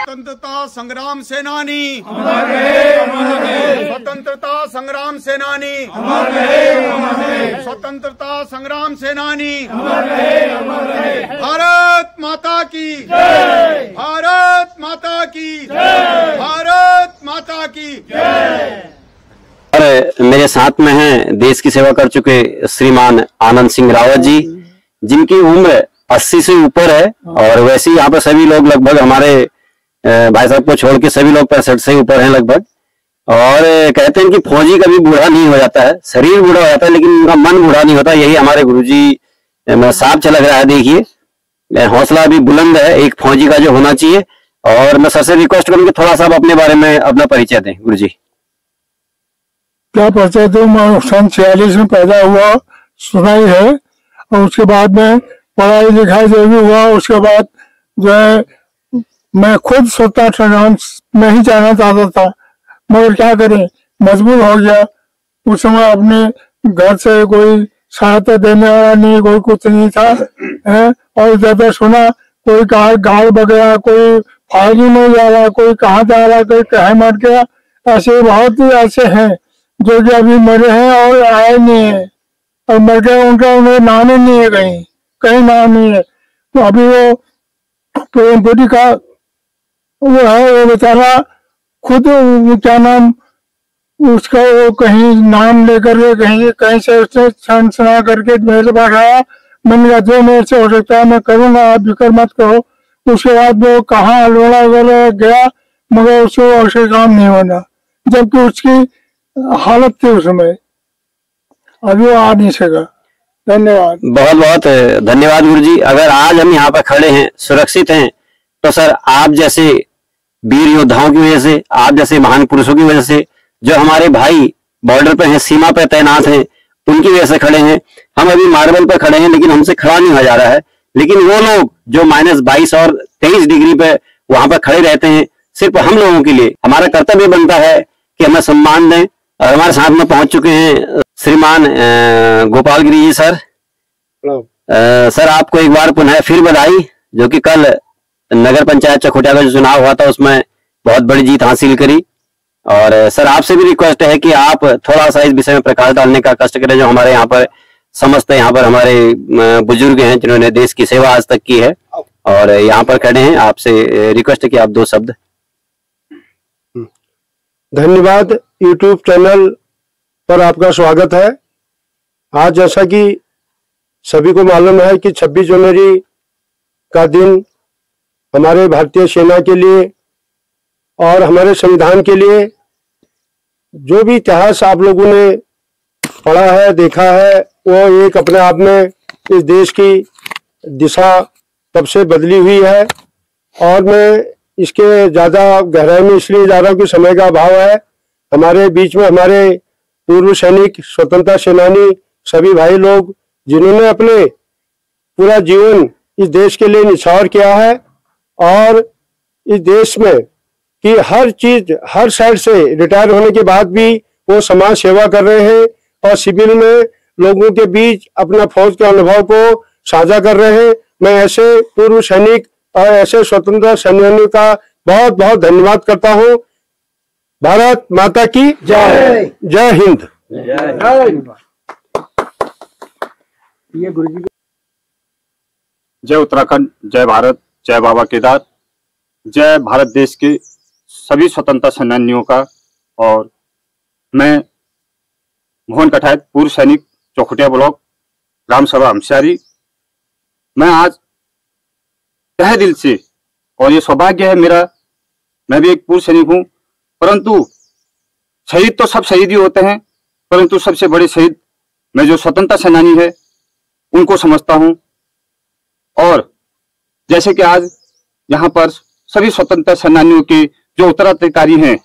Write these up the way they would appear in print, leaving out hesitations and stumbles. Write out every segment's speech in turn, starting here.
स्वतंत्रता संग्राम सेनानी अमर रहे, अमर रहे। स्वतंत्रता संग्राम सेनानी अमर रहे, अमर रहे। स्वतंत्रता संग्राम सेनानी अमर रहे, अमर रहे। भारत माता की जय, भारत माता की जय, भारत माता की जय। और मेरे साथ में हैं देश की सेवा कर चुके श्रीमान आनंद सिंह रावत जी, जिनकी उम्र 80 से ऊपर है। और वैसे ही यहाँ पर सभी लोग लगभग हमारे भाई साहब को छोड़ के सभी लोग 65 से ऊपर हैं लगभग। और कहते हैं कि फौजी कभी बूढ़ा नहीं हो जाता है, शरीर बूढ़ा हो जाता है लेकिन उनका मन बूढ़ा नहीं होता। यही हमारे गुरुजी साफ झलक रहा है। देखिए हौसला अभी बुलंद है एक फौजी का जो होना चाहिए। और मैं सर से रिक्वेस्ट करूंगी थोड़ा सा आप अपने बारे में अपना परिचय दें। गुरुजी क्या परिचय दूं? मैं सन 46 में पैदा हुआ, सुनाई है। और उसके बाद में पढ़ाई लिखाई जो भी हुआ, उसके बाद जो है मैं खुद स्वतंत्रता संग्राम में ही जाना चाहता था, मगर क्या करें, मजबूर हो गया। उस समय अपने घर से कोई सहायता देने वाला नहीं, कोई कुछ नहीं था है। और जब सुना कोई कहा गाड़ बगया, कोई फायरिंग में जा रहा, कोई कहाँ जा रहा, कोई कहीं मर गया, ऐसे बहुत ही ऐसे हैं जो कि अभी मरे हैं और आए नहीं है, और मर गए उनका उन्हें नाम ही नहीं है, कहीं कहीं नाम नहीं है। तो अभी वो प्रेमपुरी का वो है, वो बेचारा खुद क्या नाम उसका, वो कहीं नाम लेकर के कहीं कहीं से उसने सुना करके मेरे पास आया। मैंने कहा जो मेरे से हो सकता है मैं करूंगा, आप फिक्र मत करो। उसके बाद वो कहाँ अलोड़ा वगैरह गया, मगर उसको ऐसे काम नहीं होना, जबकि उसकी हालत थी उस समय। अभी वो आ नहीं सका। धन्यवाद, बहुत बहुत धन्यवाद गुरुजी। अगर आज हम यहाँ पर खड़े हैं, सुरक्षित हैं, तो सर आप जैसे वीर योद्धाओं की वजह से, आप जैसे महान पुरुषों की वजह से, जो हमारे भाई बॉर्डर पे हैं, सीमा पे तैनात हैं, उनकी वजह से खड़े हैं। हम अभी मार्बल पे खड़े हैं लेकिन हमसे खड़ा नहीं हो जा रहा है। लेकिन वो लोग जो -22 और 23 डिग्री पे वहां पर खड़े रहते हैं, सिर्फ हम लोगों के लिए हमारा कर्तव्य बनता है कि हमें सम्मान दें। और हमारे साथ में पहुंच चुके हैं श्रीमान गोपाल गिरी जी सर। सर आपको एक बार पुनः फिर बधाई, जो कि कल नगर पंचायत चकोटिया का जो चुनाव हुआ था उसमें बहुत बड़ी जीत हासिल करी। और सर आपसे भी रिक्वेस्ट है कि आप थोड़ा सा इस विषय में प्रकाश डालने का कष्ट करें। जो हमारे यहाँ पर समस्त यहाँ पर हमारे बुजुर्ग हैं जिन्होंने देश की सेवा आज तक की है और यहाँ पर खड़े हैं, आपसे रिक्वेस्ट है कि आप 2 शब्द। धन्यवाद। यूट्यूब चैनल पर आपका स्वागत है। आज जैसा कि सभी को मालूम है कि 26 जनवरी का दिन हमारे भारतीय सेना के लिए और हमारे संविधान के लिए, जो भी इतिहास आप लोगों ने पढ़ा है, देखा है, वो एक अपने आप में इस देश की दिशा तब से बदली हुई है। और मैं इसके ज़्यादा गहराई में इसलिए जा रहा हूँ कि समय का अभाव है। हमारे बीच में हमारे पूर्व सैनिक, स्वतंत्रता सेनानी, सभी भाई लोग जिन्होंने अपने पूरा जीवन इस देश के लिए निछावर किया है और इस देश में कि हर चीज, हर साइड से रिटायर होने के बाद भी वो समाज सेवा कर रहे हैं और सिविल में लोगों के बीच अपना फौज के अनुभव को साझा कर रहे हैं। मैं ऐसे पूर्व सैनिक और ऐसे स्वतंत्रता सेनानियों का बहुत बहुत धन्यवाद करता हूं। भारत माता की जय। जय हिंद। जय उत्तराखंड, जय भारत, जय बाबा केदार, जय भारत देश के सभी स्वतंत्रता सेनानियों का। और मैं मोहन कठायत, पूर्व सैनिक, चौखुटिया ब्लॉक, ग्राम सभा हमसारी। मैं आज तहे दिल से, और ये सौभाग्य है मेरा, मैं भी एक पूर्व सैनिक हूं, परंतु शहीद तो सब शहीद ही होते हैं, परंतु सबसे बड़े शहीद मैं जो स्वतंत्रता सेनानी है उनको समझता हूं। और जैसे कि आज यहाँ पर सभी स्वतंत्रता सेनानियों के जो उत्तराधिकारी हैं,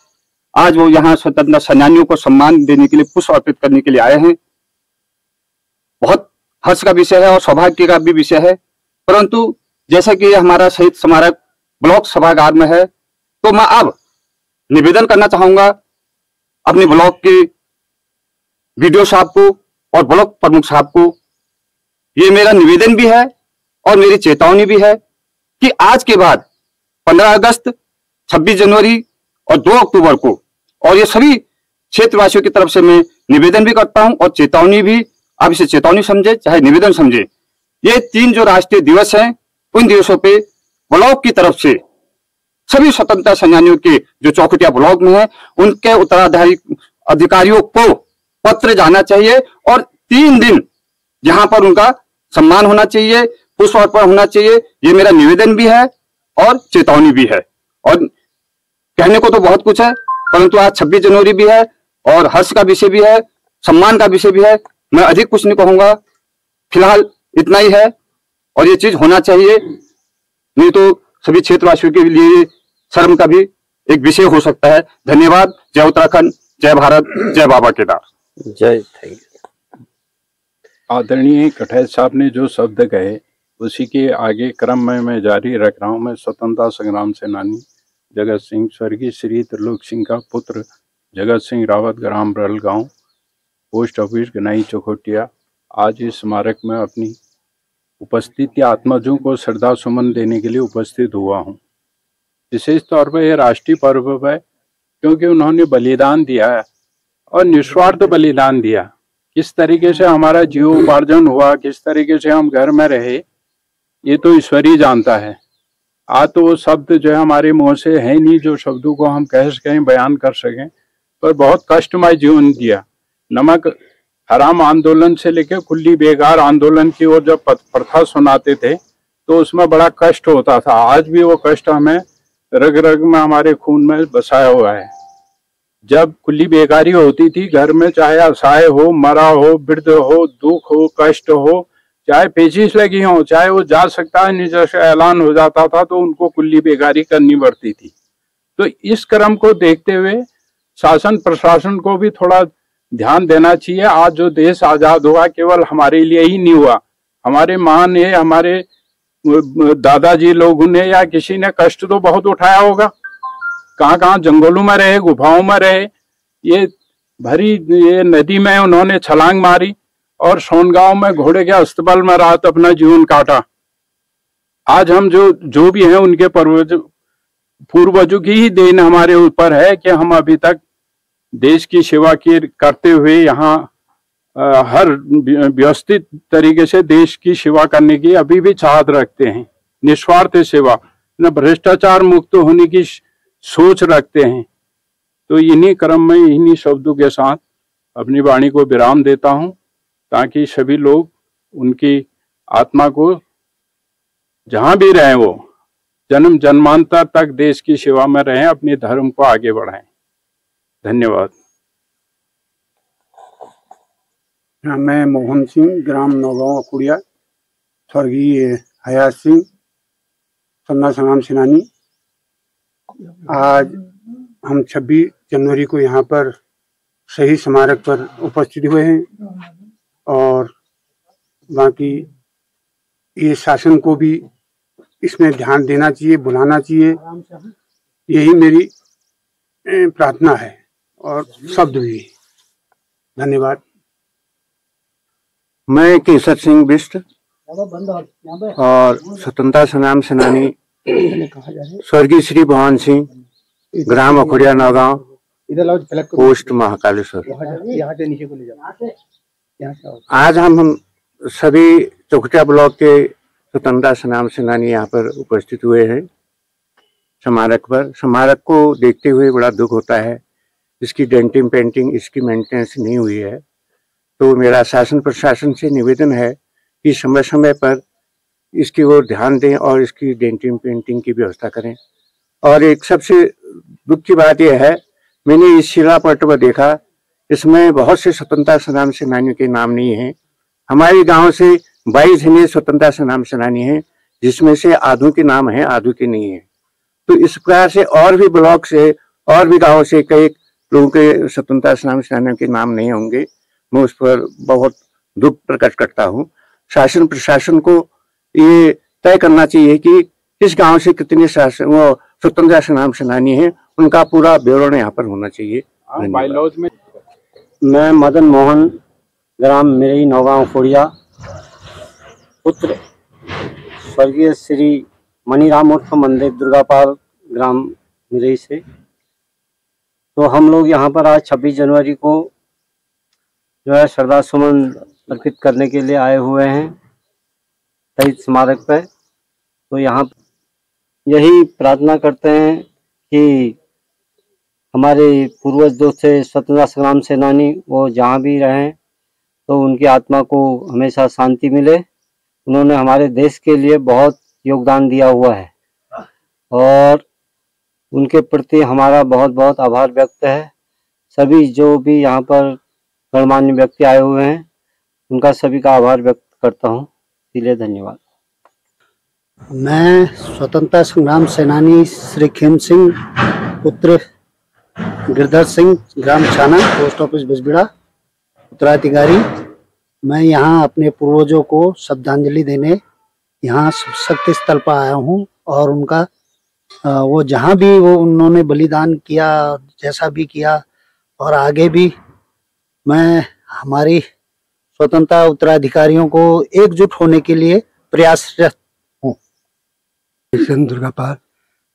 आज वो यहाँ स्वतंत्रता सेनानियों को सम्मान देने के लिए, पुष्प अर्पित करने के लिए आए हैं। बहुत हर्ष का विषय है और सौभाग्य का भी विषय है। परंतु जैसा कि हमारा शहीद स्मारक ब्लॉक सभागार में है, तो मैं अब निवेदन करना चाहूंगा अपने ब्लॉक के वीडियो साहब को और ब्लॉक प्रमुख साहब को। ये मेरा निवेदन भी है और मेरी चेतावनी भी है कि आज के बाद 15 अगस्त, 26 जनवरी और 2 अक्टूबर को, और ये सभी क्षेत्रवासियों की तरफ से मैं निवेदन भी करता हूं और चेतावनी भी, आप इसे चेतावनी समझे चाहे निवेदन समझे, ये 3 जो राष्ट्रीय दिवस हैं उन दिवसों पे ब्लॉक की तरफ से सभी स्वतंत्रता सेनानियों के जो चौखटिया ब्लॉक में है उनके उत्तराधिकारी अधिकारियों को पत्र जाना चाहिए और 3 दिन जहां पर उनका सम्मान होना चाहिए, पुष्प अर्पण होना चाहिए। ये मेरा निवेदन भी है और चेतावनी भी है। और कहने को तो बहुत कुछ है, परंतु आज 26 जनवरी भी है और हर्ष का विषय भी है, सम्मान का विषय भी है। मैं अधिक कुछ नहीं कहूंगा, फिलहाल इतना ही है और ये चीज होना चाहिए, नहीं तो सभी क्षेत्रवासियों के लिए शर्म का भी एक विषय हो सकता है। धन्यवाद। जय उत्तराखंड, जय भारत, जय बाबा केदार। जय। Thank you. आदरणीय कठैत साहब ने जो शब्द कहे उसी के आगे क्रम में मैं जारी रख रहा हूं। मैं स्वतंत्रता संग्राम सेनानी जगत सिंह, स्वर्गीय श्री त्रिलोक सिंह का पुत्र जगत सिंह रावत, ग्राम बरल गांव, पोस्ट ऑफिस गनाई चौखटिया, आज इस स्मारक में अपनी उपस्थिति आत्मजों को श्रद्धा सुमन देने के लिए उपस्थित हुआ हूं। विशेष तौर पर यह राष्ट्रीय पर्व है क्योंकि उन्होंने बलिदान दिया है और निस्वार्थ बलिदान दिया। किस तरीके से हमारा जीवोपार्जन हुआ, किस तरीके से हम घर में रहे, ये तो ईश्वर ही जानता है। आज तो वो शब्द जो है हमारे मुंह से है नहीं जो शब्दों को हम कह सकें, बयान कर सकें, पर बहुत कष्टमय जीवन दिया। नमक हराम आंदोलन से लेकर खुली बेगार आंदोलन की ओर जब प्रथा सुनाते थे तो उसमें बड़ा कष्ट होता था। आज भी वो कष्ट हमें रग रग में, हमारे खून में बसाया हुआ है। जब खुली बेगारी होती थी घर में, चाहे असहाय हो, मरा हो, वृद्ध हो, दुख हो, कष्ट हो, चाहे पेचिश लगी हो, चाहे वो जा सकता है नहीं, जैसे ऐलान हो जाता था तो उनको खुली बेगारी करनी पड़ती थी। तो इस क्रम को देखते हुए शासन प्रशासन को भी थोड़ा ध्यान देना चाहिए। आज जो देश आजाद हुआ केवल हमारे लिए ही नहीं हुआ, हमारे माँ ने, हमारे दादाजी लोगों ने या किसी ने कष्ट तो बहुत उठाया होगा। कहाँ कहाँ जंगलों में रहे, गुफाओं में रहे, ये भरी ये नदी में उन्होंने छलांग मारी और सोनगांव में घोड़े के अस्तबल में रात अपना जीवन काटा। आज हम जो भी हैं उनके पूर्वजों की ही देन हमारे ऊपर है कि हम अभी तक देश की सेवा करते हुए यहाँ हर व्यवस्थित तरीके से देश की सेवा करने की अभी भी चाहत रखते हैं, निस्वार्थ सेवा, न भ्रष्टाचार मुक्त होने की सोच रखते हैं। तो इन्हीं क्रम में इन्हीं शब्दों के साथ अपनी वाणी को विराम देता हूं ताकि सभी लोग उनकी आत्मा को जहां भी रहें वो जन्म जन्मांतर तक देश की सेवा में रहें, अपने धर्म को आगे बढ़ाएं। धन्यवाद। मैं मोहन सिंह, ग्राम नौगांव अकुड़िया, स्वर्गीय हयात सिंह, स्वतंत्रता संग्राम सेनानी। आज हम 26 जनवरी को यहाँ पर शहीद स्मारक पर उपस्थित हुए हैं और बाकी ये शासन को भी इसमें ध्यान देना चाहिए, बुलाना चाहिए, यही मेरी प्रार्थना है और शब्द भी। धन्यवाद। मैं केसर सिंह बिष्ट और स्वतंत्रता संग्राम सेनानी स्वर्गीय श्री भवन सिंह, ग्राम अखुड़िया नौगांव, पोस्ट महाकालेश्वर। आज हम सभी चौखटिया ब्लॉक के स्वतंत्रता संग्राम सेनानी यहाँ पर उपस्थित हुए हैं स्मारक पर। स्मारक को देखते हुए बड़ा दुख होता है, इसकी डेंटिंग पेंटिंग, इसकी मेंटेनेंस नहीं हुई है। तो मेरा शासन प्रशासन से निवेदन है कि समय समय पर इसकी ओर ध्यान दें और इसकी डेंटिंग पेंटिंग की व्यवस्था करें। और एक सबसे दुख की बात यह है, मैंने इस शिलापट पर देखा, इसमें बहुत से स्वतंत्रता संग्राम सेनानियों के नाम नहीं है। हमारे गांव से 22 जने स्वतंत्रता संग्राम सेनानी हैं, जिसमें से आधों के नाम है, आधों के नहीं है। तो इस प्रकार से और भी ब्लॉक से और भी गाँव से कई लोगों के स्वतंत्रता संग्राम सेनानियों के नाम नहीं होंगे। मैं उस पर बहुत दुख प्रकट करता हूँ। शासन प्रशासन को ये तय करना चाहिए कि किस गांव से कितने स्वतंत्रता संग्राम सेनानी हैं, उनका पूरा ब्यौरा यहाँ पर होना चाहिए। बायलॉज में मैं मदन मोहन, ग्राम मिरई, नौगांव, कोड़िया, पुत्र स्वर्गीय श्री मनीराम उर्फ मंदिर दुर्गापाल, ग्राम मिरई से। तो हम लोग यहाँ पर आज 26 जनवरी को जो है श्रद्धा सुमन अर्पित करने के लिए आए हुए हैं शहीद स्मारक पर। तो यहाँ यही प्रार्थना करते हैं कि हमारे पूर्वज जो थे स्वतंत्रता संग्राम सेनानी, वो जहाँ भी रहें तो उनकी आत्मा को हमेशा शांति मिले। उन्होंने हमारे देश के लिए बहुत योगदान दिया हुआ है और उनके प्रति हमारा बहुत बहुत आभार व्यक्त है। सभी जो भी यहाँ पर गणमान्य व्यक्ति आए हुए हैं उनका सभी का आभार व्यक्त करता हूँ। इसलिए धन्यवाद। मैं स्वतंत्रता संग्राम सेनानी श्री खेम सिंह पुत्र गिरधर सिंह, ग्राम छाना, पोस्ट ऑफिस बसबिड़ा, उत्तराधिकारी। मैं यहाँ अपने पूर्वजों को श्रद्धांजलि देने यहाँ शक्ति स्थल पर आया हूँ और उनका वो जहाँ भी वो उन्होंने बलिदान किया, जैसा भी किया और आगे भी मैं हमारी स्वतंत्रता उत्तराधिकारियों को एकजुट होने के लिए प्रयासरत हूँ। दुर्गापाल,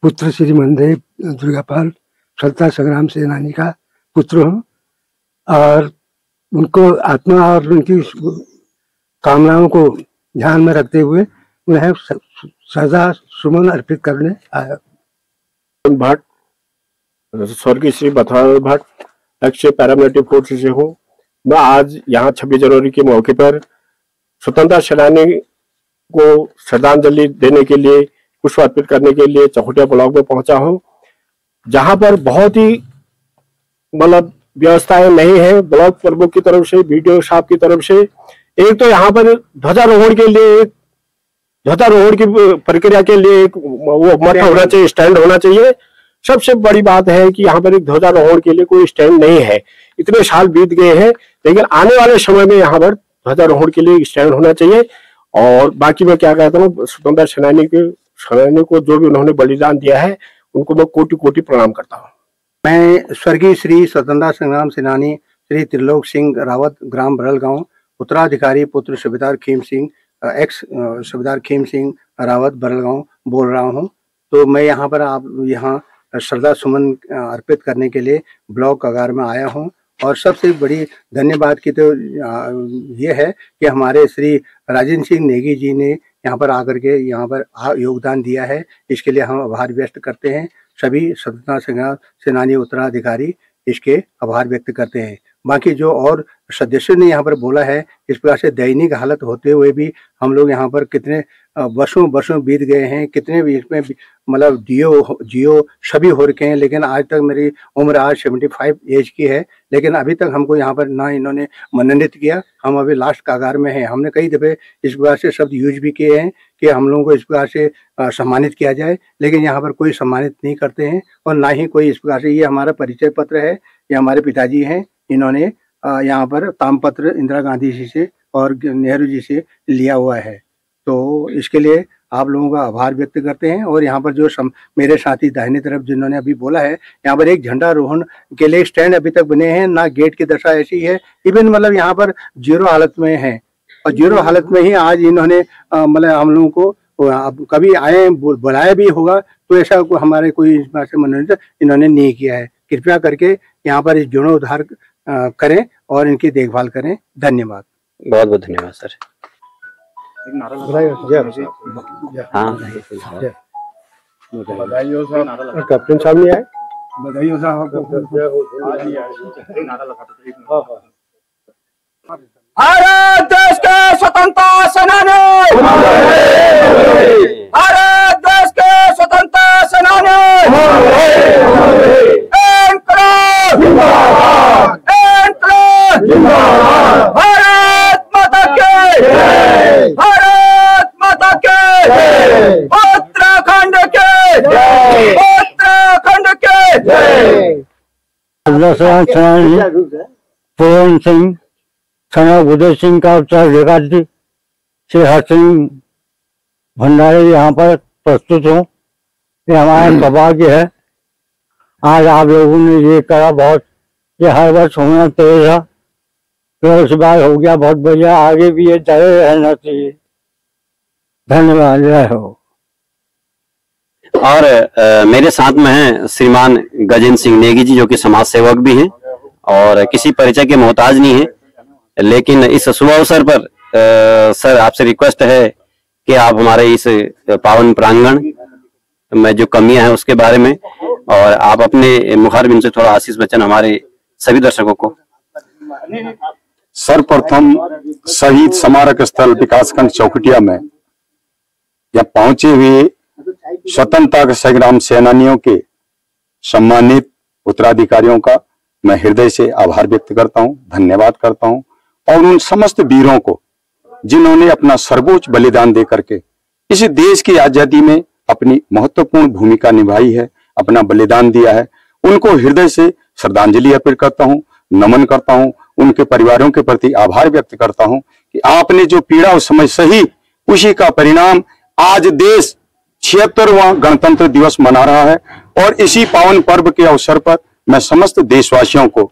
पुत्र श्री मंदिर दुर्गापाल, स्वतंत्रता संग्राम सेनानी का पुत्र हूँ और उनको आत्मा और उनकी कामनाओं को ध्यान में रखते हुए उन्हें श्रद्धा सुमन अर्पित करने आया। भट्ट, स्वर्गीय श्री बथान भट्ट, लक्ष्य पैरामिलिट्री फोर्स से हूँ। मैं आज यहाँ 26 जनवरी के मौके पर स्वतंत्रता सेनानी को श्रद्धांजलि देने के लिए, पुष्प अर्पित करने के लिए चौखुटिया ब्लॉक में पहुंचा हूँ, जहां पर बहुत ही मतलब व्यवस्थाएं नहीं है। ब्लॉक प्रमुख की तरफ से, बीडीओ साहब की तरफ से एक तो यहाँ पर ध्वजारोहण के लिए, ध्वजारोहण की प्रक्रिया के लिए एक वो मठ होना चाहिए, स्टैंड होना चाहिए। सबसे बड़ी बात है कि यहाँ पर एक ध्वजारोहण के लिए कोई स्टैंड नहीं है। इतने साल बीत गए हैं, लेकिन आने वाले समय में यहाँ पर ध्वजारोहण के लिए स्टैंड होना चाहिए। और बाकी मैं क्या कहता हूँ, स्वतंत्रता सेनानी को जो भी उन्होंने बलिदान दिया है उनको मैं कोटि कोटि प्रणाम करता हूँ। मैं स्वर्गीय श्री स्वतंत्रता संग्राम सेनानी श्री त्रिलोक सिंह रावत, ग्राम बरलगांव, उत्तराधिकारी पुत्र सूबेदार खेम सिंह, एक्स सूबेदार खेम सिंह रावत, बरलगांव बोल रहा हूँ। तो मैं यहाँ पर आप यहाँ श्रद्धा सुमन अर्पित करने के लिए ब्लॉक कगार में आया हूँ। और सबसे बड़ी धन्यवाद की तो ये है कि हमारे श्री राजेंद्र सिंह नेगी जी ने यहाँ पर आकर के यहाँ पर योगदान दिया है। इसके लिए हम आभार व्यक्त करते हैं। सभी स्वतंत्रता संग्राम सेनानी उत्तराधिकारी इसके आभार व्यक्त करते हैं। बाकी जो और सदस्यों ने यहाँ पर बोला है, इस प्रकार से दैनिक हालत होते हुए भी हम लोग यहाँ पर कितने वर्षों बीत गए हैं, कितने भी इसमें मतलब जियो सभी हो रखे हैं, लेकिन आज तक मेरी उम्र आज 75 एज की है, लेकिन अभी तक हमको यहाँ पर ना इन्होंने मनोनीत किया। हम अभी लास्ट कागार में हैं। हमने कई दफ़े इस प्रकार से शब्द यूज भी किए हैं कि हम लोगों को इस प्रकार से सम्मानित किया जाए, लेकिन यहाँ पर कोई सम्मानित नहीं करते हैं और ना ही कोई इस प्रकार से। ये हमारा परिचय पत्र है, ये हमारे पिताजी हैं, इन्होंने यहाँ पर तामपत्र इंदिरा गांधी जी से और नेहरू जी से लिया हुआ है। तो इसके लिए आप लोगों का आभार व्यक्त करते हैं। और यहाँ पर जो मेरे साथी दाहिने तरफ जिन्होंने अभी बोला है, यहाँ पर एक झंडा रोहण के लिए स्टैंड अभी तक बने हैं ना, गेट की दशा ऐसी है, इवन मतलब यहाँ पर जीरो हालत में है और जीरो हालत में ही आज इन्होंने मतलब हम लोगों को कभी आए बुलाया भी होगा तो ऐसा हमारे कोई इस बात से मनोरंजन इन्होंने नहीं किया है। कृपया करके यहाँ पर इस जीर्णोद्धार करें और इनकी देखभाल करें। धन्यवाद। बहुत बहुत धन्यवाद सर। कैप्टन साहब नहीं आए? बधाई हो साहब। भारत देश के स्वतंत्रता सेनानी, भारत देश के स्वतंत्रता सेनानी, इनकलाब जिंदाबाद, इनकलाब जिंदाबाद, भारत माता की, भारत माता की, उत्तराखंड के, उत्तराखंड के। पूर्ण सिंह थाना उदय सिंह का उत्तराधिकारी श्री हर सिंह भंडारी यहाँ पर प्रस्तुत हूँ। ये हमारा सौभाग्य है आज आप लोगों ने ये करा, बहुत ये हर वर्ष होना चाहिए था, तो इस बार हो गया, बहुत बढ़िया। आगे भी ये जारी रहना चाहिए। धन्यवाद। जय हो। और मेरे साथ में हैं श्रीमान गजेंद्र सिंह नेगी जी, जो कि समाज सेवक भी हैं और किसी परिचय के मोहताज नहीं है, लेकिन इस शुभ अवसर पर सर आपसे रिक्वेस्ट है कि आप हमारे इस पावन प्रांगण में जो कमियां हैं उसके बारे में और आप अपने मुखारबिन से थोड़ा आशीष वचन हमारे सभी दर्शकों को। सर्वप्रथम शहीद स्मारक स्थल विकासखंड चौखुटिया में या पहुंचे हुए स्वतंत्रता संग्राम सेनानियों के सम्मानित उत्तराधिकारियों का मैं हृदय से आभार व्यक्त करता हूं, धन्यवाद करता हूं। और उन समस्त वीरों को जिन्होंने अपना सर्वोच्च बलिदान दे करके इस देश की आजादी में अपनी महत्वपूर्ण भूमिका निभाई है, अपना बलिदान दिया है, उनको हृदय से श्रद्धांजलि अर्पित करता हूं, नमन करता हूं। उनके परिवारों के प्रति आभार व्यक्त करता हूं कि आपने जो पीड़ा उस समय सही, उसी का परिणाम आज देश 76वां गणतंत्र दिवस मना रहा है। और इसी पावन पर्व के अवसर पर मैं समस्त देशवासियों को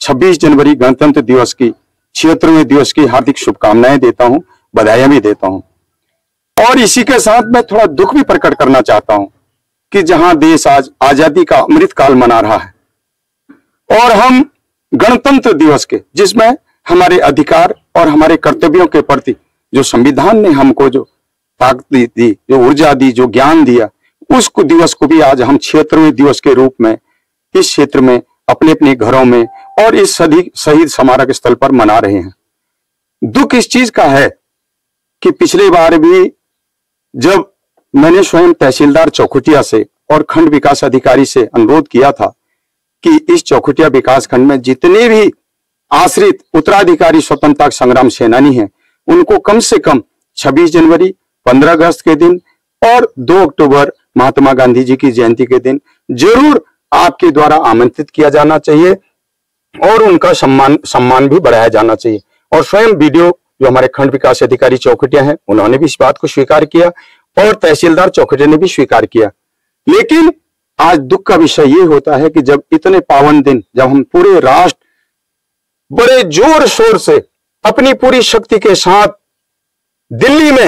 26 जनवरी गणतंत्र दिवस की 76वें दिवस की हार्दिक शुभकामनाएं देता हूं, बधाइयां भी देता हूं। और इसी के साथ मैं थोड़ा दुख भी प्रकट करना चाहता हूं कि जहां देश आज आजादी का अमृत काल मना रहा है और हम गणतंत्र दिवस के, जिसमें हमारे अधिकार और हमारे कर्तव्यों के प्रति जो संविधान ने हमको जो ताकत दी, जो ऊर्जा दी, जो ज्ञान दिया, उस दिवस को भी आज हम 76वें दिवस के रूप में इस क्षेत्र में अपने अपने घरों में और इस शहीद स्मारक स्थल पर मना रहे हैं। दुख इस चीज का है कि पिछली बार भी जब मैंने स्वयं तहसीलदार चौखुटिया से और खंड विकास अधिकारी से अनुरोध किया था कि इस चौखुटिया विकास खंड में जितने भी आश्रित उत्तराधिकारी स्वतंत्रता संग्राम सेनानी हैं, उनको कम से कम 26 जनवरी, 15 अगस्त के दिन और 2 अक्टूबर महात्मा गांधी जी की जयंती के दिन जरूर आपके द्वारा आमंत्रित किया जाना चाहिए और उनका सम्मान भी बढ़ाया जाना चाहिए। और स्वयं वीडियो जो हमारे खंड विकास अधिकारी चौखुटिया हैं, उन्होंने भी इस बात को स्वीकार किया और तहसीलदार चौखुटिया ने भी स्वीकार किया। लेकिन आज दुख का विषय ये होता है कि जब इतने पावन दिन, जब हम पूरे राष्ट्र बड़े जोर शोर से अपनी पूरी शक्ति के साथ दिल्ली में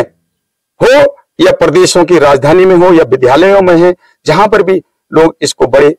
हो या प्रदेशों की राजधानी में हो या विद्यालयों में है, जहां पर भी लोग इसको बड़े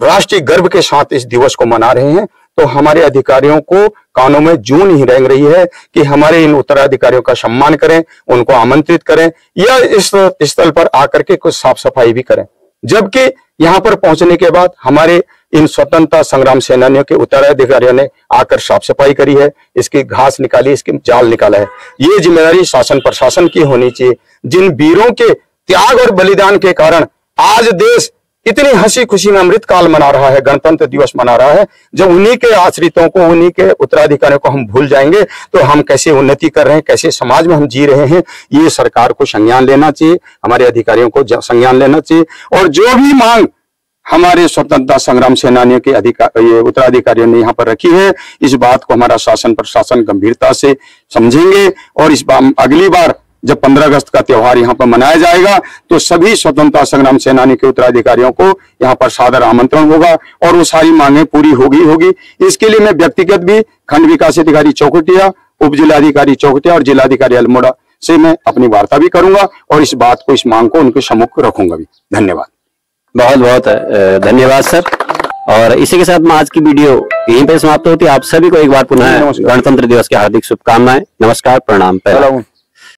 राष्ट्रीय गर्व के साथ इस दिवस को मना रहे हैं, तो हमारे अधिकारियों को कानों में जूं नहीं रेंग रही है कि हमारे इन उत्तराधिकारियों का सम्मान करें, उनको आमंत्रित करें या इस स्थल पर आकर के कुछ साफ सफाई भी करें। जबकि यहां पर पहुंचने के बाद हमारे इन स्वतंत्रता संग्राम सेनानियों के उत्तराधिकारियों ने आकर साफ सफाई करी है, इसकी घास निकाली, इसकी जाल निकाला है। ये जिम्मेदारी शासन प्रशासन की होनी चाहिए। जिन वीरों के त्याग और बलिदान के कारण आज देश इतनी हंसी खुशी में अमृत काल मना रहा है, गणतंत्र दिवस मना रहा है, जब उन्हीं के आश्रितों को, उन्हीं के उत्तराधिकारियों को हम भूल जाएंगे तो हम कैसे उन्नति कर रहे हैं, कैसे समाज में हम जी रहे हैं, ये सरकार को संज्ञान लेना चाहिए, हमारे अधिकारियों को संज्ञान लेना चाहिए। और जो भी मांग हमारे स्वतंत्रता संग्राम सेनानियों के उत्तराधिकारियों ने यहाँ पर रखी है, इस बात को हमारा शासन प्रशासन गंभीरता से समझेंगे। और इस बार अगली बार जब 15 अगस्त का त्योहार यहाँ पर मनाया जाएगा तो सभी स्वतंत्रता संग्राम सेनानी के उत्तराधिकारियों को यहाँ पर सादर आमंत्रण होगा और वो सारी मांगें पूरी होगी। इसके लिए मैं व्यक्तिगत भी खंड विकास अधिकारी चौखुटिया, उप जिलाधिकारी चौखुटिया और जिलाधिकारी अल्मोड़ा से मैं अपनी वार्ता भी करूंगा और इस बात को, इस मांग को उनके सम्मुख रखूंगा भी। धन्यवाद। बहुत बहुत धन्यवाद सर। और इसी के साथ में आज की वीडियो यहीं पे समाप्त होती है। आप सभी को एक बार पुनः गणतंत्र दिवस की हार्दिक शुभकामनाएं। नमस्कार, प्रणाम।